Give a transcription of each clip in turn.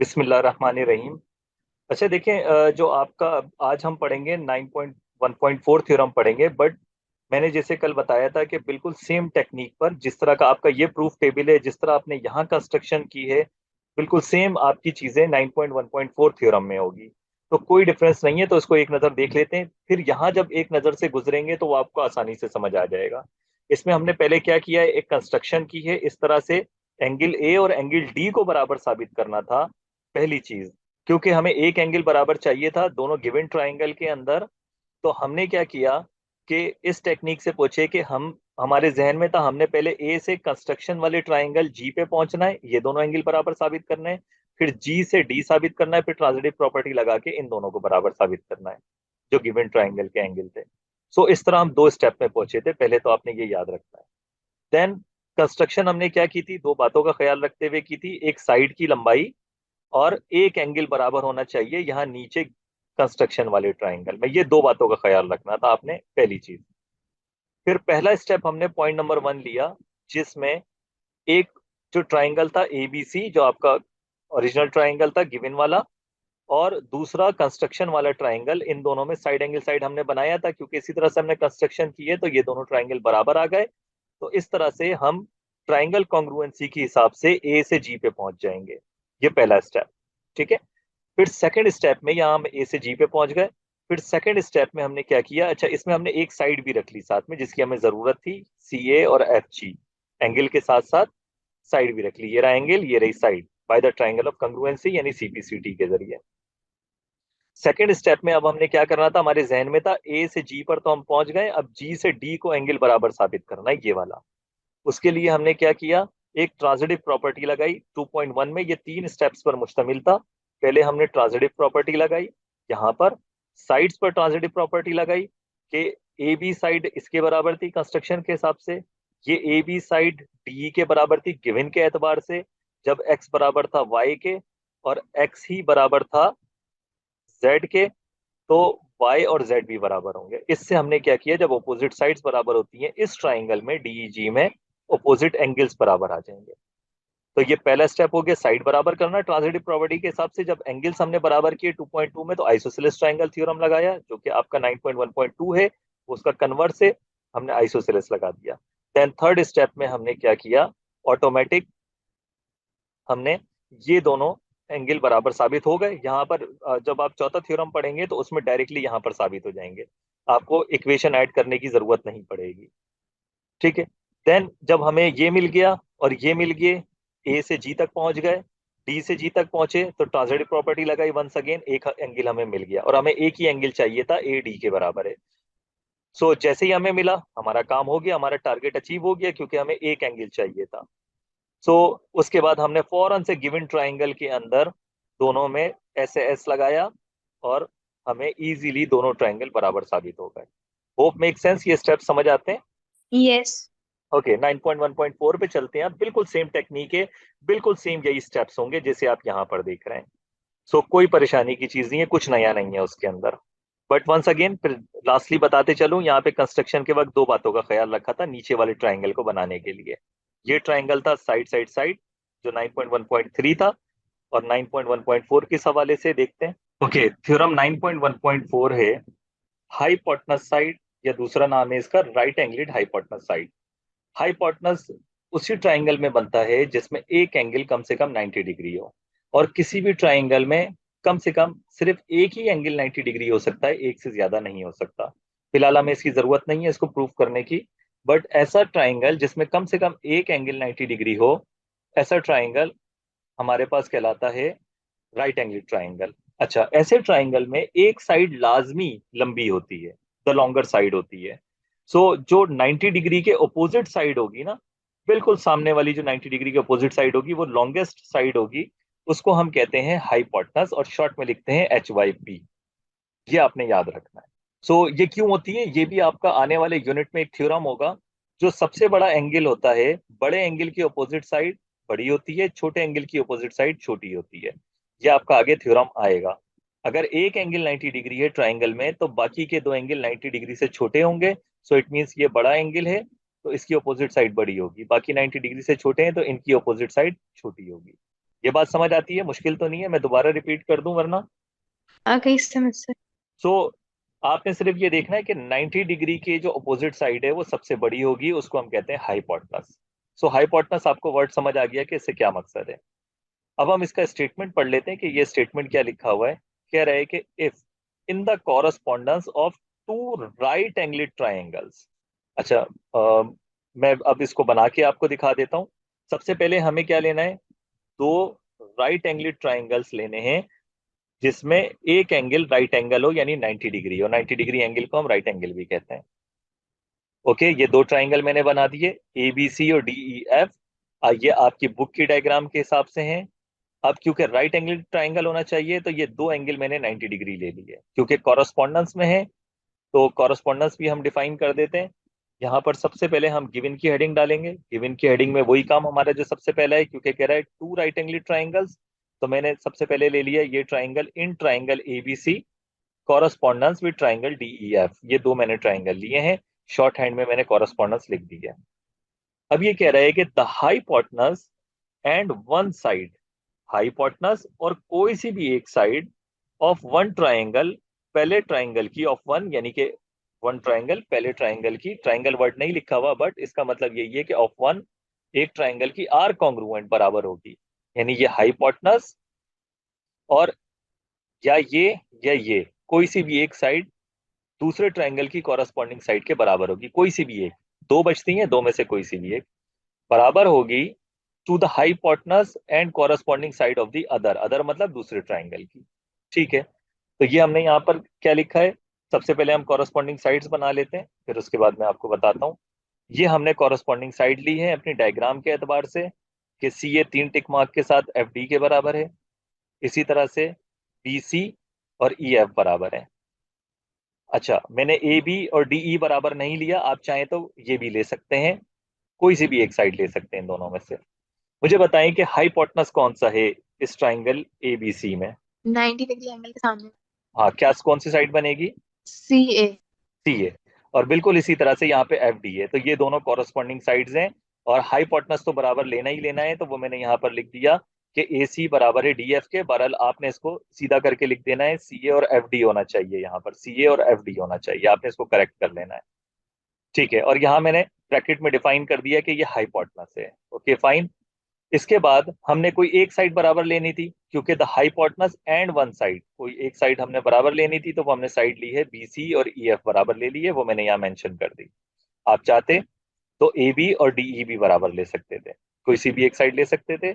बिस्मिल्लाहिर्रहमानिर्रहीम। अच्छा देखें, जो आपका आज हम पढ़ेंगे 9.1.4 थ्योरम पढ़ेंगे, बट मैंने जैसे कल बताया था कि बिल्कुल सेम टेक्निक पर जिस तरह का आपका ये प्रूफ टेबल है, जिस तरह आपने यहाँ कंस्ट्रक्शन की है, बिल्कुल सेम आपकी चीजें 9.1.4 थ्योरम में होगी। तो कोई डिफरेंस नहीं है, तो इसको एक नज़र देख लेते हैं, फिर यहाँ जब एक नज़र से गुजरेंगे तो वो आपको आसानी से समझ आ जाएगा। इसमें हमने पहले क्या किया है, एक कंस्ट्रक्शन की है इस तरह से, एंगल ए और एंगल डी को बराबर साबित करना था पहली चीज। क्योंकि हमें एक एंगल बराबर चाहिए था दोनों गिवन ट्राइंगल के अंदर, तो हमने क्या किया कि इस टेक्निक से पूछे कि हम हमारे जहन में था, हमने पहले ए से कंस्ट्रक्शन वाले ट्राइंगल जी पे पहुंचना है, ये दोनों एंगल बराबर साबित करना है, फिर जी से डी साबित करना है, फिर ट्रांजिटिव प्रॉपर्टी लगा के इन दोनों को बराबर साबित करना है जो गिवन ट्राइंगल के एंगल थे। सो इस तरह हम दो स्टेप में पहुंचे थे, पहले तो आपने ये याद रखना है। देन कंस्ट्रक्शन हमने क्या की थी, दो बातों का ख्याल रखते हुए की थी, एक साइड की लंबाई और एक एंगल बराबर होना चाहिए यहाँ नीचे कंस्ट्रक्शन वाले ट्राइंगल में, ये दो बातों का ख्याल रखना था आपने, पहली चीज। फिर पहला स्टेप हमने पॉइंट नंबर 1 लिया, जिसमें एक जो ट्राइंगल था एबीसी, जो आपका ओरिजिनल ट्राइंगल था गिवन वाला, और दूसरा कंस्ट्रक्शन वाला ट्राइंगल, इन दोनों में साइड एंगल साइड हमने बनाया था, क्योंकि इसी तरह से हमने कंस्ट्रक्शन की है तो ये दोनों ट्राइंगल बराबर आ गए। तो इस तरह से हम ट्राइंगल कॉन्ग्रुएंसी के हिसाब से ए से जी पे पहुंच जाएंगे। ये पहला स्टेप, ठीक है। फिर सेकंड स्टेप में यहाँ हम ए से जी पे पहुंच गए। फिर सेकंड स्टेप में हमने क्या किया, अच्छा इसमें हमने एक साइड भी रख ली साथ में जिसकी हमें जरूरत थी, सी ए और एफ जी, एंगल के साथ साथ साइड भी रख ली, ये रहा एंगल, ये रही side, by the triangle of congruency यानी सीपीसीटी के जरिए। सेकंड स्टेप में अब हमने क्या करना था, हमारे जहन में था ए से जी पर तो हम पहुंच गए, अब जी से डी को एंगल बराबर साबित करना है, ये वाला। उसके लिए हमने क्या किया, एक ट्रांजिटिव प्रॉपर्टी लगाई 2.1 में, ये तीन स्टेप्स पर मुश्तमिल था। पहले हमने ट्रांजिटिव प्रॉपर्टी लगाई, यहाँ पर साइड्स पर ट्रांजिटिव प्रॉपर्टी लगाई कि ए बी साइड इसके बराबर थी कंस्ट्रक्शन के हिसाब से, ये ए बी साइड डी के बराबर थी गिवन के एतबार से, जब एक्स बराबर था वाई के और एक्स ही बराबर था जेड के, तो y और z भी बराबर होंगे। इससे हमने क्या किया, जब अपोजिट साइड्स बराबर होती हैं इस ट्राइंगल में डीईजी में, अपोजिट एंगल्स बराबर आ जाएंगे। तो ये पहला स्टेप हो गया, साइड बराबर करना ट्रांजिटिव प्रॉपर्टी के हिसाब से। जब एंगल्स हमने बराबर किए 2.2 में, तो आइसोसेलेस ट्राइंगल थ्योरम लगाया जो कि आपका 9.1.2 है, उसका कन्वर्स से हमने आइसोसेलेस लगा दिया। देन थर्ड स्टेप में हमने क्या किया, ऑटोमेटिक हमने ये दोनों एंगल बराबर साबित हो गए। यहाँ पर जब आप चौथा थ्योरम पढ़ेंगे तो उसमें डायरेक्टली यहाँ पर साबित हो जाएंगे, आपको इक्वेशन ऐड करने की जरूरत नहीं पड़ेगी, ठीक है। देन जब हमें ये मिल गया और ये मिल गए, ए से जी तक पहुंच गए, डी से जी तक पहुंचे, तो ट्रांजिटिव प्रॉपर्टी लगाई वंस अगेन, एक एंगल हमें मिल गया और हमें एक ही एंगल चाहिए था, ए डी के बराबर है। सो जैसे ही हमें मिला हमारा काम हो गया, हमारा टारगेट अचीव हो गया, क्योंकि हमें एक एंगल चाहिए था। सो उसके बाद हमने फौरन से गिवन ट्राइंगल के अंदर दोनों में एस एस लगाया और हमें इजीली दोनों ट्राइंगल बराबर साबित हो गए। होप मेक सेंस, ये स्टेप समझ आते हैं। यस। ओके, 9.1.4 पे चलते हैं। बिल्कुल सेम टेक्निक है, बिल्कुल सेम यही स्टेप्स होंगे जैसे आप यहाँ पर देख रहे हैं। सो कोई परेशानी की चीज नहीं है, कुछ नया नहीं है उसके अंदर। बट वंस अगेन फिर लास्टली बताते चलूं, यहाँ पे कंस्ट्रक्शन के वक्त दो बातों का ख्याल रखा था नीचे वाले ट्राइंगल को बनाने के लिए। ये ट्राइंगल था साइड साइड साइड, जो 9.1.3 था, और 9.1.4 किस हवाले से देखते हैं। ओके, थ्योरम 9.1.4 है हाइपोटेनस साइड, या दूसरा नाम है इसका right angled hypotenuse side. Hypotenuse उसी ट्राइंगल में बनता है जिसमें एक एंगल कम से कम 90 डिग्री हो, और किसी भी ट्राइंगल में कम से कम सिर्फ एक ही एंगल 90 डिग्री हो सकता है, एक से ज्यादा नहीं हो सकता। फिलहाल हमें इसकी जरूरत नहीं है इसको प्रूव करने की, बट ऐसा ट्राइंगल जिसमें कम से कम एक एंगल 90 डिग्री हो, ऐसा ट्राइंगल हमारे पास कहलाता है राइट एंगल ट्राइंगल। अच्छा, ऐसे ट्राइंगल में एक साइड लाजमी लंबी होती है, द लॉन्गर साइड होती है। सो जो 90 डिग्री के अपोजिट साइड होगी ना, बिल्कुल सामने वाली जो 90 डिग्री के अपोजिट साइड होगी वो लॉन्गेस्ट साइड होगी, उसको हम कहते हैं हाइपोटेनस, और शॉर्ट में लिखते हैं एच वाई पी। ये आपने याद रखना है। सो ये क्यों होती है, ये भी आपका आने वाले यूनिट में एक थ्योरम होगा। जो सबसे बड़ा एंगल होता है, बड़े एंगल की अपोजिट साइड बड़ी होती है, छोटे एंगल की अपोजिट साइड छोटी होती है। ये आपका आगे थ्योरम आएगा। अगर एक एंगल 90 डिग्री है ट्राइंगल में, तो बाकी के दो एंगल 90 डिग्री से छोटे होंगे। सो इट मीन्स ये बड़ा एंगल है, तो इसकी अपोजिट साइड बड़ी होगी, बाकी 90 डिग्री से छोटे हैं तो इनकी अपोजिट साइड छोटी होगी। ये बात समझ आती है? मुश्किल तो नहीं है? मैं दोबारा रिपीट कर दूं वरना? आ गई समझ से। सो आपने सिर्फ ये देखना है कि 90 डिग्री के जो अपोजिट साइड है वो सबसे बड़ी होगी, उसको हम कहते हैं हाइपोटेनस। सो हाइपोटेनस, आपको वर्ड समझ आ गया कि इससे क्या मकसद है? अब हम इसका स्टेटमेंट पढ़ लेते हैं कि ये स्टेटमेंट क्या लिखा हुआ है। कह रहा है कि if in the correspondence of two right angle triangles. अच्छा, मैं अब इसको बना के आपको दिखा देता हूँ। सबसे पहले हमें क्या लेना है? दो राइट एंगल ट्राइंगल्स लेने हैं जिसमें एक एंगल राइट एंगल हो, यानी 90 डिग्री, और 90 डिग्री एंगल को हम राइट एंगल भी कहते हैं। ओके, ये दो ट्राइंगल मैंने बना दिए, ए बी सी और डी ई एफ। ये आपकी बुक की डायग्राम के हिसाब से हैं। अब क्योंकि राइट एंगल ट्राइंगल होना चाहिए तो ये दो एंगल मैंने 90 डिग्री ले ली है, क्योंकि कॉरस्पॉन्डेंस में है तो कॉरस्पॉन्डेंस भी हम डिफाइन कर देते हैं। यहाँ पर सबसे पहले हम गिवन की हेडिंग डालेंगे। गिवन की हेडिंग में वही काम हमारा जो सबसे पहला है, क्योंकि कह रहा है टू राइट एंगल ट्राइंगल्स, तो मैंने सबसे पहले ले लिया ये triangle, in triangle A B C correspondence with triangle D E F. ये दो मैंने ट्राइंगल लिए हैं, शॉर्ट हैंड में मैंने कॉरस्पॉन्डेंस लिख दी है। अब ये कह रहा है कि the hypotenuse and one side, hypotenuse और कोई सी भी एक साइड ऑफ वन ट्राइंगल, पहले ट्राइंगल की, ऑफ वन यानी कि वन ट्राइंगल पहले ट्राइंगल की, ट्राइंगल वर्ड नहीं लिखा हुआ बट इसका मतलब यही है कि ऑफ वन, एक ट्राइंगल की आर कॉन्ग्रुएंट बराबर होगी। यानी ये हाइपोटेनस और या ये कोई सी भी एक साइड दूसरे ट्राइंगल की कॉरस्पॉन्डिंग साइड के बराबर होगी, कोई सी भी एक। दो बचती हैं, दो में से कोई सी भी एक बराबर होगी to the hypotenuse and corresponding side of the other, other मतलब दूसरे ट्राइंगल की। ठीक है, तो ये हमने यहाँ पर क्या लिखा है? सबसे पहले हम कॉरस्पॉन्डिंग साइड्स बना लेते हैं, फिर उसके बाद मैं आपको बताता हूँ। ये हमने कॉरस्पॉन्डिंग साइड ली है अपनी डायग्राम के एतबार से कि सी ए तीन टिक मार्क के साथ एफ डी के बराबर है, इसी तरह से बी सी और ई एफ बराबर है। अच्छा, मैंने ए बी और डी ई बराबर नहीं लिया, आप चाहें तो ये भी ले सकते हैं, कोई सी भी एक साइड ले सकते हैं दोनों में से। मुझे बताएं कि हाइपोटेनस कौन सा है इस ट्राइंगल ए बी सी में? 90 डिग्री एंगल के सामने। हाँ, क्या कौन सी साइड बनेगी? सी ए। सी है। और बिल्कुल इसी तरह से यहाँ पे एफ डी है, तो ये दोनों कॉरस्पॉन्डिंग साइड्स हैं। और हाइपोटेनस तो बराबर लेना ही लेना है, तो वो मैंने यहाँ पर लिख दिया कि ए सी बराबर है डी एफ के। बहरहाल आपने इसको सीधा करके लिख देना है, सी ए और एफ डी होना चाहिए, यहाँ पर सी ए और एफ डी होना चाहिए, आपने इसको करेक्ट कर लेना है। ठीक है, और यहाँ मैंने ब्रैकेट में डिफाइन कर दिया कि ये हाइपोटेनस है। Okay fine. इसके बाद हमने कोई एक साइड बराबर लेनी थी, क्योंकि the hypotenuse and one side, कोई एक साइड हमने बराबर लेनी थी, तो वो हमने साइड ली है बी सी और ई एफ बराबर ले ली है, वो मैंने यहाँ मेंशन कर दी। आप चाहते तो ए बी और डी ई भी बराबर ले सकते थे, कोई सी भी एक साइड ले सकते थे।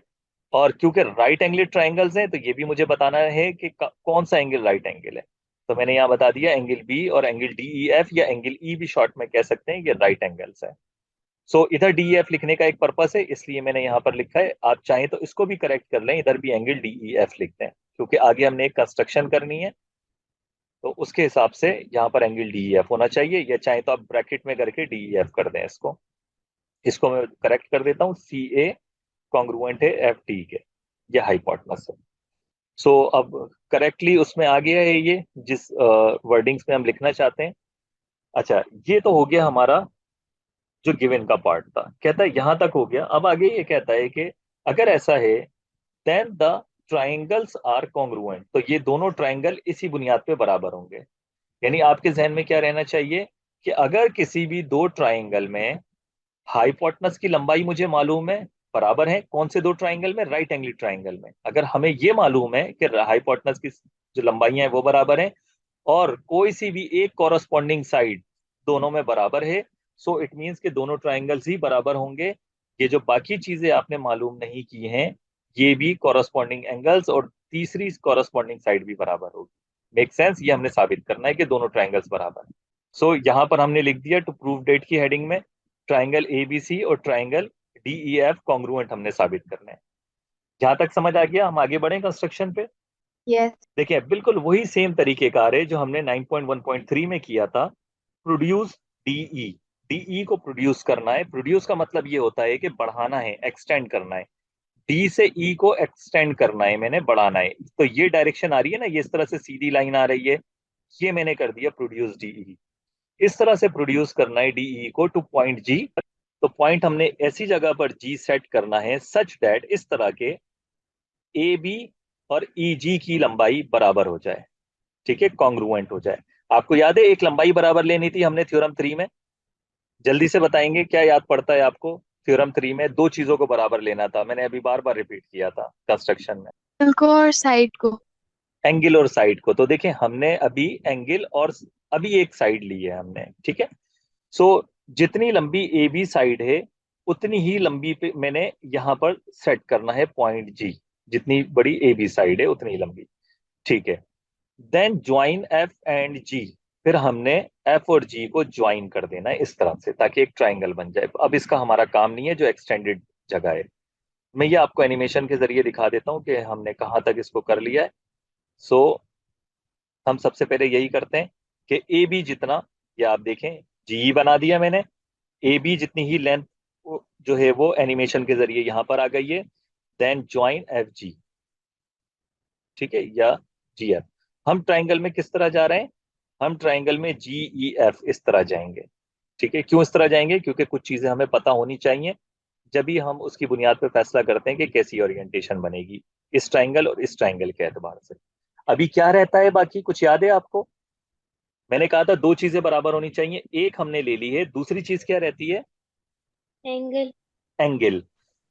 और क्योंकि राइट एंगल ट्राइंगल्स हैं तो ये भी मुझे बताना है कि कौन सा एंगल राइट एंगल है। तो मैंने यहाँ बता दिया एंगल बी और एंगल डी ई एफ, या एंगल ई भी शॉर्ट में कह सकते हैं, ये राइट एंगल्स है। इधर डी एफ लिखने का एक पर्पस है, इसलिए मैंने यहाँ पर लिखा है। आप चाहें तो इसको भी करेक्ट कर लें, इधर भी एंगल डी ई एफ लिखते हैं, क्योंकि आगे हमने एक कंस्ट्रक्शन करनी है, तो उसके हिसाब से यहाँ पर एंगल डी ई एफ होना चाहिए। या चाहे तो आप ब्रैकेट में करके डी ई एफ कर दें इसको। इसको मैं करेक्ट कर देता हूँ, सी ए कॉन्ग्रुएंट है एफ डी के, ये हाइपोटेनस है। अब करेक्टली उसमें आ गया है ये, जिस वर्डिंग्स में हम लिखना चाहते हैं। अच्छा, ये तो हो गया हमारा जो गिवन का पार्ट था। कहता है यहां तक हो गया। अब आगे ये कहता है कि अगर ऐसा है then the triangles are congruent, तो ये दोनों ट्राइंगल इसी बुनियाद पे बराबर होंगे। यानी आपके जहन में क्या रहना चाहिए कि अगर किसी भी दो ट्राइंगल में हाइपोटेनस की लंबाई मुझे मालूम है, बराबर है, कौन से दो ट्राइंगल में? राइट एंगल ट्राइंगल में। अगर हमें ये मालूम है कि हाइपोटेनस की जो लंबाइयां हैं वो बराबर है, और कोई सी भी एक कॉरस्पॉन्डिंग साइड दोनों में बराबर है, सो इट मीन्स कि दोनों ट्राइंगल्स ही बराबर होंगे। ये जो बाकी चीजें आपने मालूम नहीं की हैं, ये भी कॉरस्पॉन्डिंग एंगल्स और तीसरी कॉरस्पॉन्डिंग साइड भी बराबर होगी। Make sense? ये हमने साबित करना है कि दोनों ट्राइंगल्स बराबर हैं। यहाँ पर हमने लिख दिया टू प्रूव डेट की हेडिंग में, ट्राइंगल ए बी सी और triangle D E F congruent हमने साबित करना है। जहां तक समझ आ गया, हम आगे बढ़े कंस्ट्रक्शन पे। यस। देखिए, बिल्कुल वही सेम तरीकेकार है जो हमने 9.1.3 में किया था। प्रोड्यूस डीई, डीई को प्रोड्यूस करना है। प्रोड्यूस का मतलब ये होता है कि बढ़ाना है, एक्सटेंड करना है। डी से ई को एक्सटेंड करना है, मैंने बढ़ाना है। तो ये डायरेक्शन आ रही है ना, ये इस तरह से सीधी लाइन आ रही है, ये मैंने कर दिया प्रोड्यूस डीई। इस तरह से प्रोड्यूस करना है डीई को टू पॉइंट जी। तो पॉइंट हमने ऐसी जगह पर जी सेट करना है सच दैट, इस तरह के ए बी और ई जी की लंबाई बराबर हो जाए, ठीक है, कॉन्ग्रुएंट हो जाए। आपको याद है एक लंबाई बराबर लेनी थी हमने थ्योरम 3 में? जल्दी से बताएंगे क्या याद पड़ता है आपको? थ्योरम 3 में दो चीजों को बराबर लेना था, मैंने अभी बार बार रिपीट किया था कंस्ट्रक्शन में। एंगल को और साइड को। एंगल और साइड को, तो देखें हमने अभी एंगल और अभी एक साइड ली है हमने, ठीक है। सो जितनी लंबी ए बी साइड है उतनी ही लंबी पे मैंने यहाँ पर सेट करना है पॉइंट जी। जितनी बड़ी ए बी साइड है उतनी लंबी, ठीक है। देन ज्वाइन एफ एंड जी, फिर हमने एफ और जी को ज्वाइन कर देना है इस तरह से ताकि एक ट्राइंगल बन जाए। अब इसका हमारा काम नहीं है, जो एक्सटेंडेड जगह है। मैं ये आपको एनिमेशन के जरिए दिखा देता हूँ कि हमने कहाँ तक इसको कर लिया है। सो हम सबसे पहले यही करते हैं कि ए बी जितना, ये आप देखें जी बना दिया मैंने, ए बी जितनी ही लेंथ जो है वो एनिमेशन के जरिए यहाँ पर आ गई है। देन ज्वाइन एफ जी, ठीक है, या जी एफ। हम ट्राइंगल में किस तरह जा रहे हैं? हम ट्राइंगल में जी ई एफ इस तरह जाएंगे, ठीक है। क्यों इस तरह जाएंगे? क्योंकि कुछ चीजें हमें पता होनी चाहिए, जब भी हम उसकी बुनियाद पर फैसला करते हैं कि कैसी ओरिएंटेशन बनेगी इस ट्राइंगल और इस ट्राइंगल के एतबार से। अभी क्या रहता है बाकी, कुछ याद है आपको? मैंने कहा था दो चीजें बराबर होनी चाहिए, एक हमने ले ली है, दूसरी चीज क्या रहती है? एंगल। एंगल।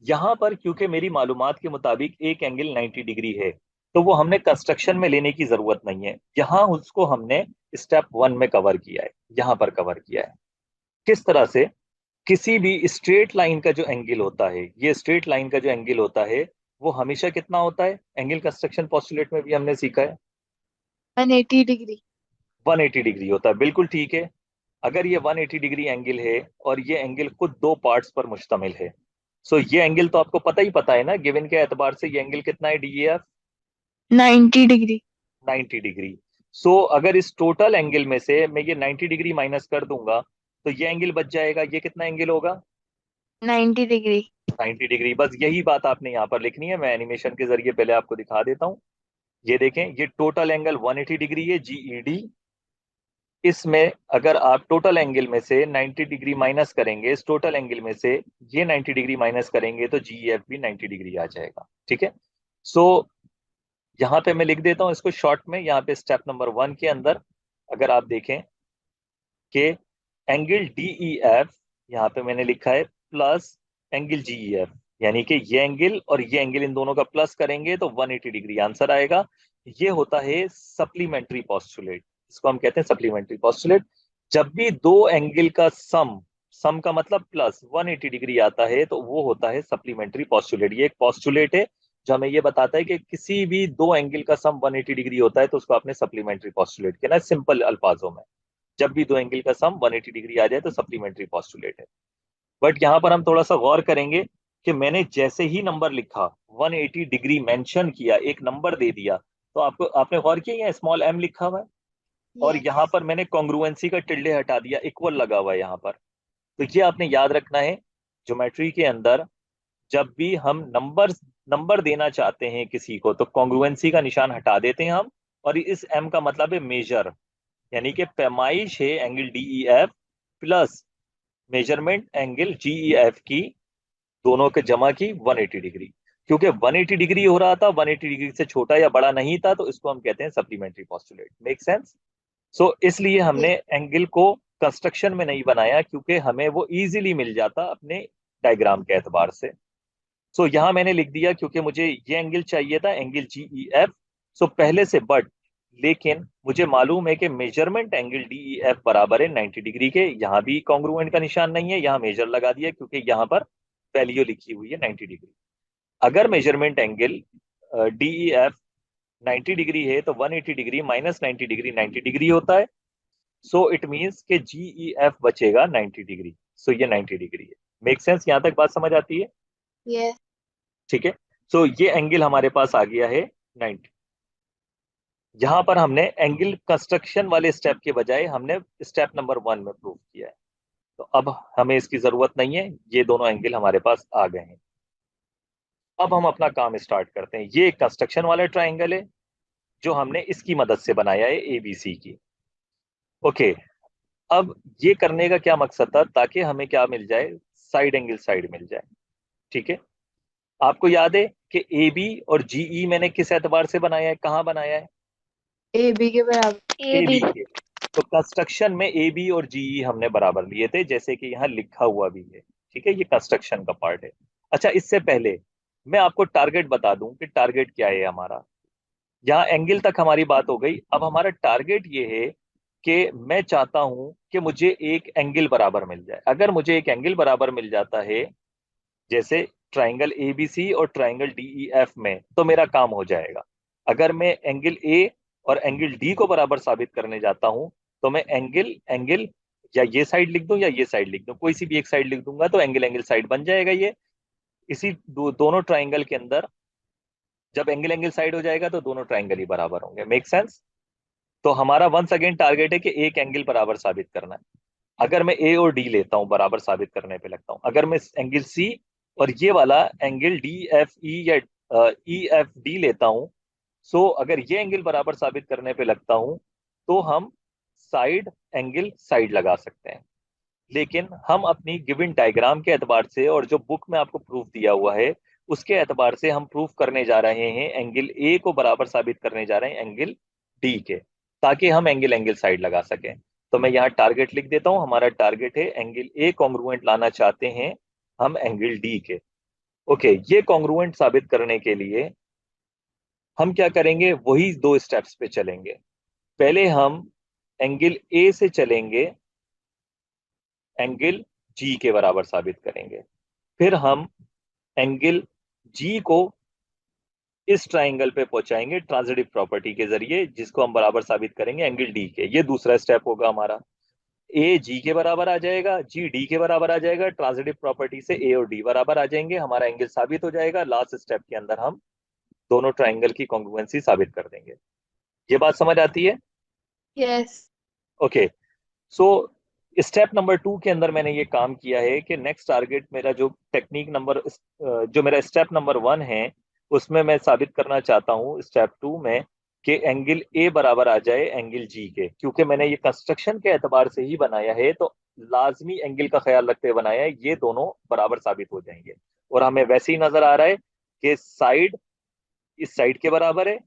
यहां पर क्योंकि मेरी मालूमात के मुताबिक एक एंगल 90 डिग्री है, तो वो हमने कंस्ट्रक्शन में लेने की जरूरत नहीं है, यहां उसको हमने स्टेप 1 में कवर किया है, यहां पर कवर किया है। किस तरह से? किसी भी स्ट्रेट लाइन का जो एंगल होता है, ये स्ट्रेट लाइन का जो एंगल होता है वो हमेशा कितना होता है? एंगल कंस्ट्रक्शन पोस्टुलेट में भी हमने सीखा है 180 डिग्री। 180 डिग्री होता है, बिल्कुल ठीक है। अगर ये 180 डिग्री एंगल है और ये एंगल खुद दो पार्ट्स पर मुश्तमिल है, सो ये एंगल तो आपको पता ही पता है ना, गिवन के एतबार से ये एंगल कितना है, डी एफ? 90 डिग्री। 90 डिग्री। सो अगर इस टोटल एंगल में से मैं ये 90 डिग्री माइनस कर दूंगा तो ये एंगल बच जाएगा, ये कितना एंगल होगा? 90 डिग्री। 90 डिग्री। बस यही बात आपने यहाँ पर लिखनी है, मैं एनिमेशन के जरिए पहले आपको दिखा देता हूँ। ये देखें, ये टोटल एंगल 180 डिग्री है, जीईडी। इसमें अगर आप टोटल एंगल में से 90 डिग्री माइनस करेंगे, इस टोटल एंगल में से ये 90 डिग्री माइनस करेंगे तो जीएफ भी 90 डिग्री आ जाएगा, ठीक है। सो यहाँ पे मैं लिख देता हूँ इसको शॉर्ट में, यहाँ पे स्टेप नंबर 1 के अंदर अगर आप देखें कि एंगल डीई एफ, यहाँ पे मैंने लिखा है प्लस एंगल जीई एफ, यानी कि ये एंगल और ये एंगल इन दोनों का प्लस करेंगे तो 180 डिग्री आंसर आएगा। ये होता है सप्लीमेंट्री पोस्टुलेट, इसको हम कहते हैं सप्लीमेंट्री पोस्टुलेट। जब भी दो एंगल का सम, सम का मतलब प्लस 180 डिग्री आता है तो वो होता है सप्लीमेंट्री पोस्टुलेट। ये एक पोस्टुलेट है जो हमें ये बताता है कि किसी भी दो एंगल का सम 180 डिग्री होता है तो उसको आपने सप्लीमेंट्री पोस्टुलेट कहना है, सिंपल अल्फाजों में। जब भी दो एंगल का सम 180 डिग्री आ जाए तो सप्लीमेंट्री पोस्टुलेट है। बट यहाँ पर हम थोड़ा सा गौर करेंगे कि मैंने जैसे ही नंबर लिखा, 180 डिग्री मेंशन किया, एक नंबर दे दिया, तो आपको आपने गौर किया यहाँ स्मॉल एम लिखा हुआ है और यस। यहाँ पर मैंने कॉन्ग्रुएंसी का टिल्डे हटा दिया, इक्वल लगा हुआ है यहाँ पर। तो ये आपने याद रखना है, ज्योमेट्री के अंदर जब भी हम नंबर देना चाहते हैं किसी को तो कॉन्ग्रुएंसी का निशान हटा देते हैं हम, और इस एम का मतलब है मेजर, यानी कि पैमाइश है angle D E F plus measurement angle G E F की, दोनों के जमा की 180 डिग्री। क्योंकि 180 डिग्री हो रहा था, 180 डिग्री से छोटा या बड़ा नहीं था, तो इसको हम कहते हैं supplementary postulate. Make sense? So इसलिए हमने एंगल को कंस्ट्रक्शन में नहीं बनाया क्योंकि हमें वो इजीली मिल जाता अपने डायग्राम के एतबार से। सो यहाँ मैंने लिख दिया क्योंकि मुझे ये एंगल चाहिए था, एंगल जीई एफ। सो पहले से बट, लेकिन मुझे मालूम है कि मेजरमेंट एंगल डीई एफ बराबर है 90 डिग्री के। यहाँ भी कॉन्ग्रुएंट का निशान नहीं है, यहाँ मेजर लगा दिया क्योंकि यहाँ पर वैल्यू लिखी हुई है 90 डिग्री। अगर measurement angle D E F 90 degree है तो 180 डिग्री माइनस 90 डिग्री 90 डिग्री होता है। सो इट मीन्स कि जीई एफ बचेगा 90 डिग्री। सो ये 90 डिग्री है। Make sense? यहाँ तक बात समझ आती है? यस। ठीक है। सो ये एंगल हमारे पास आ गया है 90। यहां पर हमने एंगल कंस्ट्रक्शन वाले स्टेप के बजाय हमने स्टेप नंबर 1 में प्रूव किया है, तो अब हमें इसकी जरूरत नहीं है, ये दोनों एंगल हमारे पास आ गए हैं। अब हम अपना काम स्टार्ट करते हैं। ये कंस्ट्रक्शन वाला ट्राइंगल है जो हमने इसकी मदद से बनाया है, एबीसी की। ओके। अब ये करने का क्या मकसद था? ताकि हमें क्या मिल जाए? साइड एंगल साइड मिल जाए, ठीक है। आपको याद है कि ए बी और जीई मैंने किस एतबार से बनाया है, कहाँ बनाया है? ए बी के बराबर। ए ए बी बी। के। तो कंस्ट्रक्शन में ए बी और जीई हमने बराबर लिए थे, जैसे कि यहाँ लिखा हुआ भी है। ठीक है, ये कंस्ट्रक्शन का पार्ट है। अच्छा, इससे पहले मैं आपको टारगेट बता दूं कि टारगेट क्या है हमारा। यहाँ एंगल तक हमारी बात हो गई। अब हमारा टारगेट ये है कि मैं चाहता हूं कि मुझे एक एंगल बराबर मिल जाए। अगर मुझे एक एंगल बराबर मिल जाता है, जैसे ट्राइंगल ए बी सी और ट्राइंगल डी ई एफ में, तो मेरा काम हो जाएगा। अगर मैं एंगल ए और एंगल डी को बराबर साबित करने जाता हूं, तो मैं एंगल एंगल या ये साइड लिख दूं या ये साइड लिख दूं, कोई सी भी एक साइड लिख दूंगा तो एंगल एंगल साइड बन जाएगा ये। इसी दोनों ट्राइंगल के अंदर जब एंगल एंगल साइड हो जाएगा तो दोनों ट्राइंगल ही बराबर होंगे। Make sense? तो हमारा वंस अगेन टारगेट है कि एक एंगल बराबर साबित करना है। अगर मैं ए और डी लेता हूं, बराबर साबित करने पे लगता हूं। अगर मैं एंगल सी और ये वाला एंगल डी एफ ई या ई एफ डी लेता हूं, सो अगर ये एंगल बराबर साबित करने पे लगता हूं, तो हम साइड एंगल साइड लगा सकते हैं। लेकिन हम अपनी गिवन डायग्राम के एतबार से और जो बुक में आपको प्रूफ दिया हुआ है उसके एतबार से हम प्रूफ करने जा रहे हैं, एंगल ए को बराबर साबित करने जा रहे हैं एंगल डी के, ताकि हम एंगल एंगल साइड लगा सकें। तो मैं यहाँ टारगेट लिख देता हूँ। हमारा टारगेट है एंगल ए कॉन्ग्रुएंट लाना चाहते हैं हम एंगल डी के। ओके, ये कॉन्ग्रुएंट साबित करने के लिए हम क्या करेंगे, वही दो स्टेप्स पे चलेंगे। पहले हम एंगल ए से चलेंगे, एंगल जी के बराबर साबित करेंगे। फिर हम एंगल जी को इस ट्राइंगल पे पहुंचाएंगे ट्रांजिटिव प्रॉपर्टी के जरिए, जिसको हम बराबर साबित करेंगे एंगल डी के। ये दूसरा स्टेप होगा हमारा। ए जी के बराबर आ जाएगा, जी डी के बराबर आ जाएगा, ट्रांजिटिव प्रॉपर्टी से ए और डी बराबर आ जाएंगे, हमारा एंगल साबित हो जाएगा। लास्ट स्टेप के अंदर हम दोनों ट्राइंगल की कॉन्ग्रुएंसी साबित कर देंगे। ये बात समझ आती है? Yes. Okay. So step number 2 के अंदर मैंने ये काम किया है कि नेक्स्ट टारगेट मेरा जो टेक्निक नंबर जो मेरा स्टेप नंबर 1 है, उसमें मैं साबित करना चाहता हूँ स्टेप 2 में कि एंगल ए बराबर आ जाए एंगल जी के। क्योंकि मैंने ये कंस्ट्रक्शन के एतबार से ही बनाया है, तो लाजमी एंगल का ख्याल रखते हुए बनाया है, ये दोनों बराबर साबित हो जाएंगे। और हमें वैसे ही नजर आ रहा है कि साइड इस साइड के बराबर है,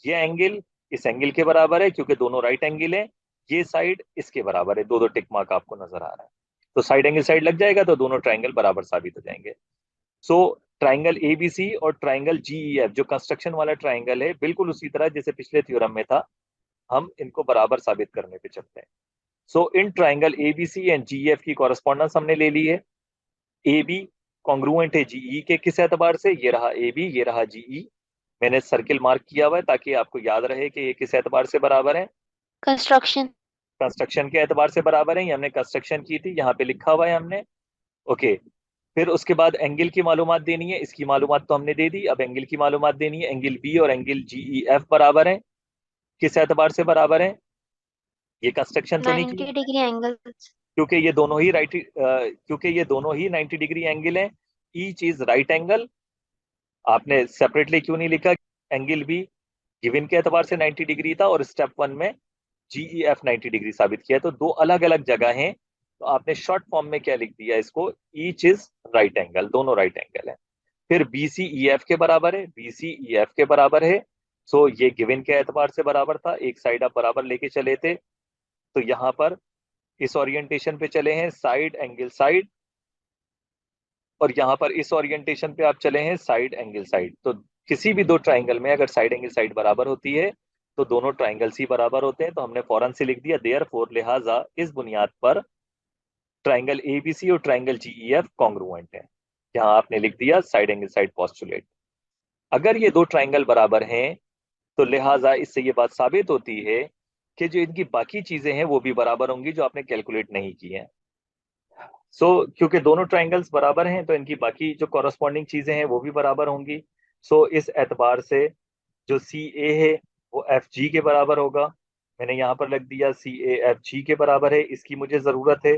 ये एंगल इस एंगल के बराबर है क्योंकि दोनों राइट एंगल है, ये साइड इसके बराबर है। दो दो टिक मार्क आपको नजर आ रहा है। तो साइड एंगल साइड लग जाएगा तो दोनों ट्राइंगल बराबर साबित हो जाएंगे। सो ट्राइंगल एबीसी और ट्राइंगल जीईएफ जो कंस्ट्रक्शन वाला ट्राइंगल है, बिल्कुल उसी तरह जैसे पिछले थ्योरम में था, हम इनको बराबर साबित करने पे चलते हैं। So in triangle ABC and GEF की कॉरेस्पॉन्डेंस हमने ले ली है। ए बी कॉन्ग्रुएंट है जीई के किस एतबार से, ये रहा ए बी, ये रहा जीई। मैंने सर्किल मार्क किया हुआ है ताकि आपको याद रहे कि ये किस एतबार से बराबर है। कंस्ट्रक्शन। कंस्ट्रक्शन के एतबार से बराबर है। ये हमने कंस्ट्रक्शन की थी, यहाँ पे लिखा हुआ है हमने। ओके। फिर उसके बाद एंगल की मालूमात देनी है। इसकी मालूमात तो हमने दे दी, अब एंगल की मालूमात देनी है। एंगल बी और एंगल जीई एफ बराबर है, किस एतबार से बराबर है? ये कंस्ट्रक्शन तो नहीं की 90 डिग्री एंगल। क्योंकि ये दोनों ही क्योंकि ये दोनों ही 90 डिग्री एंगल है। Each is right angle. आपने सेपरेटली क्यों नहीं लिखा? एंगल बी गिवन के एतबार से 90 डिग्री था और स्टेप 1 में जीई एफ 90 डिग्री साबित किया, तो दो अलग अलग जगह हैं। तो आपने शॉर्ट फॉर्म में क्या लिख दिया इसको, ईच इज राइट एंगल, दोनों राइट एंगल है। फिर बी सी ई एफ के बराबर है, बी सी ई एफ के बराबर है। सो ये गिवन के एतबार से बराबर था, एक साइड आप बराबर लेके चले थे, तो यहाँ पर इस ओरिएंटेशन पे चले हैं साइड एंगल साइड, और यहाँ पर इस ओरिएंटेशन पे आप चले हैं साइड एंगल साइड। तो किसी भी दो ट्राइंगल में अगर साइड एंगल साइड बराबर होती है तो दोनों ट्राइंगल्स ही बराबर होते हैं। तो हमने फौरन से लिख दिया देयरफॉर, लिहाजा इस बुनियाद पर ट्राइंगल एबीसी और ट्राइंगल जीईएफ कॉन्ग्रुएंट है। यहाँ आपने लिख दिया साइड एंगल साइड पोस्टुलेट। अगर ये दो ट्राइंगल बराबर हैं तो लिहाजा इससे ये बात साबित होती है कि जो इनकी बाकी चीजें हैं वो भी बराबर होंगी जो आपने कैलकुलेट नहीं की हैं। क्योंकि दोनों ट्राइंगल्स बराबर हैं तो इनकी बाकी जो कॉरस्पॉन्डिंग चीजें हैं वो भी बराबर होंगी। इस एतबार से जो सी ए है वो एफ जी के बराबर होगा। मैंने यहाँ पर लिख दिया सी ए एफ जी के बराबर है, इसकी मुझे जरूरत है।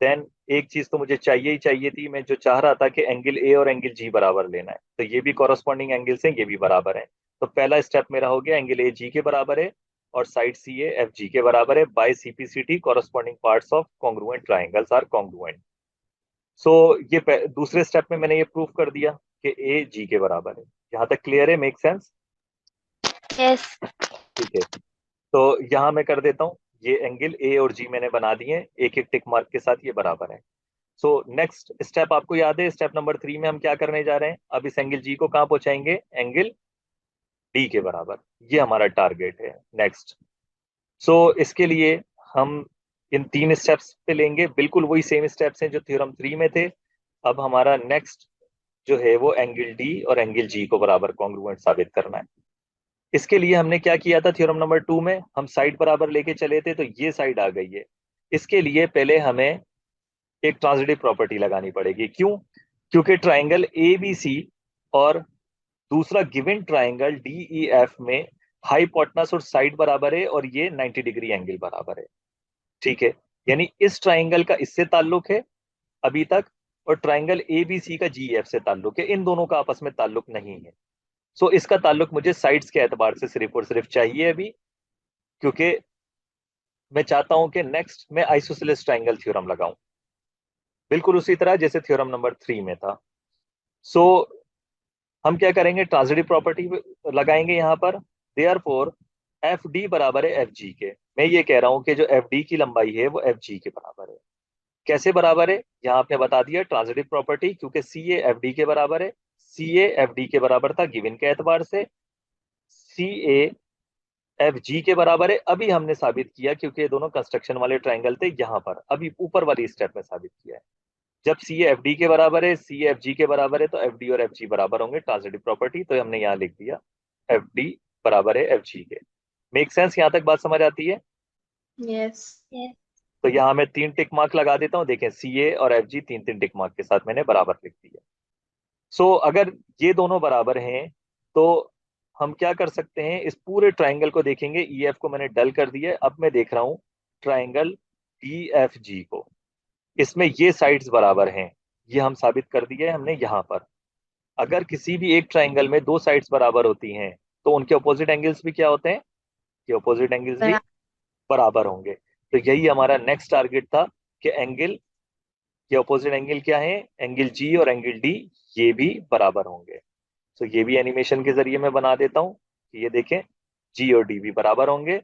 देन एक चीज तो मुझे चाहिए ही चाहिए थी, मैं जो चाह रहा था कि एंगल ए और एंगल जी बराबर लेना है, तो ये भी कॉरस्पॉन्डिंग एंगल्स हैं, ये भी बराबर है। तो पहला स्टेप मेरा हो गया, एंगल ए जी के बराबर है और side C A F G के बराबर है। By CPCT corresponding parts of congruent triangles are congruent. ये दूसरे स्टेप में मैंने ये प्रूफ कर दिया कि ए जी के बराबर है। यहाँ तक क्लियर है? Make sense? यस। ठीक है, तो यहाँ मैं कर देता हूँ, ये एंगल ए और जी मैंने बना दिए, एक एक टिक मार्क के साथ ये बराबर है। सो नेक्स्ट स्टेप आपको याद है, स्टेप नंबर 3 में हम क्या करने जा रहे हैं? अब इस एंगल जी को कहाँ पहुंचाएंगे? एंगल डी के बराबर। ये हमारा टारगेट है। नेक्स्ट, सो इसके लिए हम इन 3 स्टेप्स पे लेंगे, बिल्कुल वही सेम स्टेप्स हैं जो थ्योरम 3 में थे। अब हमारा नेक्स्ट जो है वो एंगल डी और एंगल जी को बराबर कॉन्ग्रुएंट साबित करना है। इसके लिए हमने क्या किया था? थ्योरम नंबर 2 में हम साइड बराबर लेके चले थे, तो ये साइड आ गई है। इसके लिए पहले हमें एक ट्रांजिटिव प्रॉपर्टी लगानी पड़ेगी। क्यों? क्योंकि ट्राइंगल ए बी सी और दूसरा given triangle D E F में हाइपोटेनस और साइड बराबर है, और ये 90 डिग्री एंगल बराबर है। ठीक है, यानी इस ट्राइंगल का इससे ताल्लुक है अभी तक, और ट्राइंगल ए बी सी का जी एफ से ताल्लुक है। इन दोनों का आपस में ताल्लुक नहीं है। सो इसका ताल्लुक मुझे साइड्स के एतबार से सिर्फ और सिर्फ चाहिए अभी, क्योंकि मैं चाहता हूं कि नेक्स्ट मैं आइसोसेलेस ट्राइंगल थ्योरम लगाऊं, बिल्कुल उसी तरह जैसे थ्योरम नंबर 3 में था। सो हम क्या करेंगे? ट्रांजिटिव प्रॉपर्टी लगाएंगे यहाँ पर। देयरफॉर एफ डी बराबर है एफ जी के। मैं ये कह रहा हूं कि जो एफ डी की लंबाई है वो एफ जी के बराबर है। कैसे बराबर है? यहाँ आपने बता दिया, ट्रांजिटिव प्रॉपर्टी, क्योंकि सी ए एफ डी के बराबर है। सी ए एफ डी के बराबर था गिवन के एतबार से, सी ए एफ जी के बराबर है। अभी हमने साबित किया, क्योंकि ये दोनों कंस्ट्रक्शन वाले ट्राइंगल थे, यहाँ पर अभी ऊपर वाली स्टेप में साबित किया है। जब सी एफ डी के बराबर है, सी एफ जी के बराबर है, तो एफ डी और एफ जी बराबर होंगे, ट्रांजिटिव प्रॉपर्टी। तो हमने यहाँ लिख दिया एफ डी बराबर है एफ जी के। Make sense? यहाँ तक बात समझ आती है? यस। तो यहाँ मैं 3 टिक मार्क लगा देता हूँ। देखें, सी ए और एफ जी 3 3 टिक मार्क के साथ मैंने बराबर लिख दिया। सो अगर ये दोनों बराबर हैं, तो हम क्या कर सकते हैं? इस पूरे ट्राइंगल को देखेंगे। ई एफ को मैंने डल कर दिया है। अब मैं देख रहा हूँ ट्राइंगल डी एफ जी को, इसमें ये साइड्स बराबर हैं। ये हम साबित कर दिया है हमने यहाँ पर। अगर किसी भी एक ट्राइंगल में 2 साइड्स बराबर होती हैं, तो उनके अपोजिट एंगल्स भी क्या होते हैं? कि अपोजिट एंगल्स भी बराबर होंगे। तो यही हमारा नेक्स्ट टारगेट था, कि एंगल, ये अपोजिट एंगल क्या है? एंगल जी और एंगल डी, ये भी बराबर होंगे। तो ये भी एनिमेशन के जरिए मैं बना देता हूँ कि ये देखें, जी और डी भी बराबर होंगे।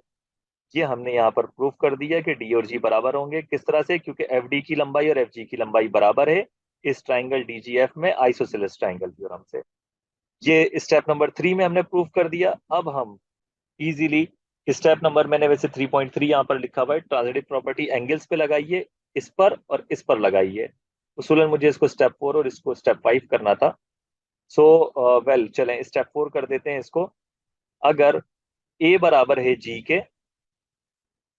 ये हमने यहाँ पर प्रूफ कर दिया कि डी और जी बराबर होंगे। किस तरह से? क्योंकि एफ डी की लंबाई और एफ जी की लंबाई बराबर है इस ट्राइंगल डी जी एफ में आइसोसेलेस ट्राइंगल थ्योरम से। ये स्टेप नंबर 3 में हमने प्रूफ कर दिया। अब हम इजीली स्टेप नंबर, मैंने वैसे 3.3 यहाँ पर लिखा हुआ है, ट्रांजिटिव प्रॉपर्टी एंगल्स पे लगाइए, इस पर और इस पर लगाइए। उसूलन मुझे इसको स्टेप 4 और इसको स्टेप 5 करना था। सो वेल, चलें स्टेप 4 कर देते हैं इसको। अगर ए बराबर है जी के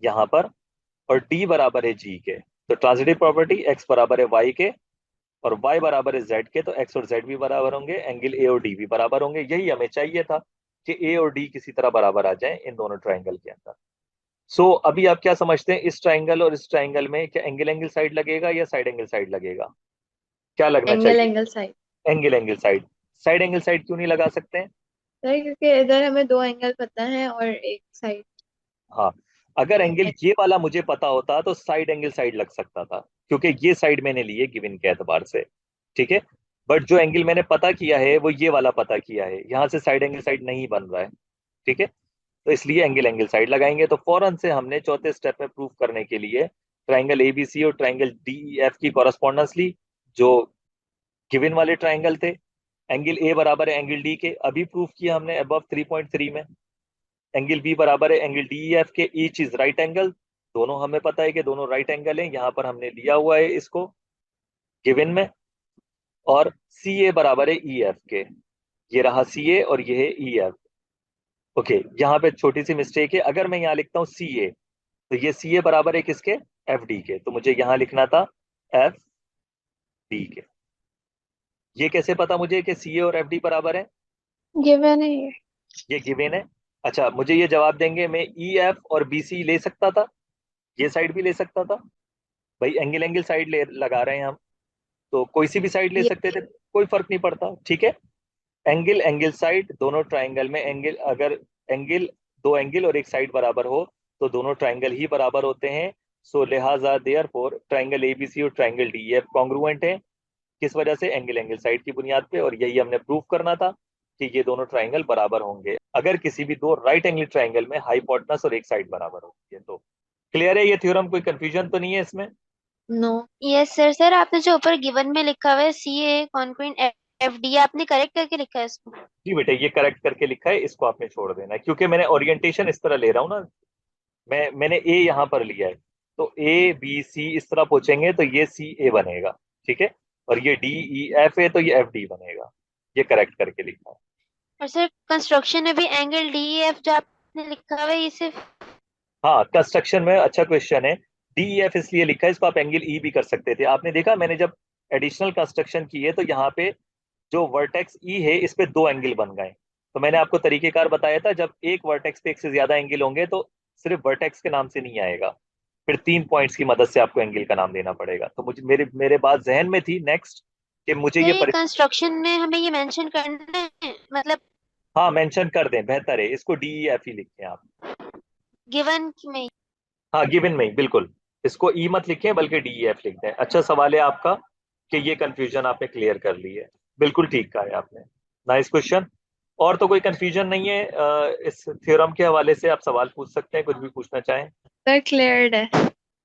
यहाँ पर, और डी बराबर है जी के, तो ट्रांजिटिव प्रॉपर्टी एक्स बराबर है वाई के और y बराबर है z के, तो x और z भी बराबर होंगे, एंगल a और d भी बराबर होंगे। यही हमें चाहिए था कि a और d किसी तरह बराबर आ जाए इन दोनों ट्राइंगल के अंदर। सो अभी आप क्या समझते हैं? इस ट्राइंगल और इस ट्राइंगल में क्या एंगल एंगल साइड लगेगा या साइड एंगल साइड लगेगा? क्या लगना एंगल चाहिए? Angle side. Angle angle side. Side angle side क्यों नहीं लगा सकते हैं? सर क्योंकि इधर हमें 2 एंगल पता है और एक साइड। हाँ, अगर एंगल ये वाला मुझे पता होता तो साइड एंगल साइड लग सकता था, क्योंकि ये साइड मैंने ली है गिवन के एतबार से। ठीक है, बट जो एंगल मैंने पता किया है वो ये वाला पता किया है, यहाँ से साइड एंगल साइड नहीं बन रहा है। ठीक है, तो इसलिए एंगल एंगल साइड लगाएंगे। तो फौरन से हमने चौथे स्टेप में प्रूफ करने के लिए ट्राइंगल एबीसी और ट्राइंगल डी एफ की कॉरस्पॉन्डेंस ली, जो गिवन वाले ट्राइंगल थे। एंगल ए बराबर है एंगल डी के, अभी प्रूफ किया हमने अबव 3.3 में। एंगल बी बराबर है एंगल डी एफ के, ईच इज राइट एंगल। दोनों हमें पता है कि दोनों राइट एंगल हैं, यहाँ पर हमने लिया हुआ है इसको गिवन में। और सी ए बराबर है ई एफ के, ये रहा सी ए और ये है ई एफ। ओके, यहाँ पे छोटी सी मिस्टेक है, अगर मैं यहाँ लिखता हूँ सी ए, तो ये सी ए बराबर है किसके? एफ डी के, तो मुझे यहाँ लिखना था एफ डी के। ये कैसे पता मुझे कि सी ए और एफ डी बराबर है? गिवन है ये। ये गिवन है। अच्छा, मुझे ये जवाब देंगे, मैं ई एफ और बी सी ले सकता था, ये साइड भी ले सकता था। भाई एंगल एंगल साइड ले लगा रहे हैं हम, तो कोई सी भी साइड ले ये सकते थे, कोई फर्क नहीं पड़ता। ठीक है, एंगल एंगल साइड, दोनों ट्राइंगल में एंगल, अगर एंगल, दो एंगल और एक साइड बराबर हो तो दोनों ट्राइंगल ही बराबर होते हैं। सो लिहाजा देयरफॉर ट्राइंगल एबीसी और ट्राइंगल डीएफ कॉन्ग्रुएंट है। किस वजह से? एंगल एंगल साइड की बुनियाद पे, और यही हमने प्रूव करना था। कि ये दोनों ट्राइंगल बराबर होंगे अगर किसी भी दो राइट एंगल ट्राइंगल में हाइपोटेनस और एक साइड बराबर होगी। तो क्लियर है ये थ्योरम, कोई कंफ्यूजन तो नहीं है इसमें? नो। Yes sir. सर आपने जो ऊपर गिवन में लिखा हुआ है सी ए कॉन्क्रीट एफ डी, आपने करेक्ट करके लिखा है इसको? जी बेटे, ये करेक्ट करके लिखा है, इसको आपने छोड़ देना है क्योंकि मैंने ओरिएंटेशन इस तरह ले रहा हूँ ना। मैंने ए यहाँ पर लिया है, तो ए बी सी इस तरह पूछेंगे तो ये सी ए बनेगा, ठीक है। और ये डी ई एफ है तो ये एफ डी बनेगा। ये करेक्ट करके लिखा है। और सर कंस्ट्रक्शन में भी एंगल डी एफ जो आपने लिखा हुआ है ये सिर्फ? हाँ, कंस्ट्रक्शन में अच्छा क्वेश्चन है। डी ई एफ इसलिए लिखा है, इसको आप एंगल ई भी कर सकते थे। आपने देखा मैंने जब एडिशनल कंस्ट्रक्शन की है तो यहाँ पे जो वर्टेक्स ई है इस पे दो एंगल बन गए। तो मैंने आपको तरीकेकार बताया था, जब एक वर्टेक्स पे एक से ज्यादा एंगल होंगे तो सिर्फ वर्टेक्स के नाम से नहीं आएगा, फिर 3 पॉइंट्स की मदद से आपको एंगल का नाम देना पड़ेगा। तो मुझे मेरे मेरे बात जहन में थी नेक्स्ट कि मुझे सर ये ये कंस्ट्रक्शन में हमें ये मेंशन करना है मतलब हाँ मेंशन कर दें, बेहतर है, इसको डी ई एफ ही लिखें आप। गिवन में? हाँ गिवन में ही, बिल्कुल। इसको ई मत लिखें बल्कि डी ई एफ लिख दें। अच्छा सवाल है आपका कि ये कंफ्यूजन आपने क्लियर कर ली है। बिल्कुल ठीक कहा है आपने, नाइस क्वेश्चन। और तो कोई कंफ्यूजन नहीं है इस थ्योरम के हवाले से? आप सवाल पूछ सकते हैं, कुछ भी पूछना चाहें। सर क्लियर्ड है।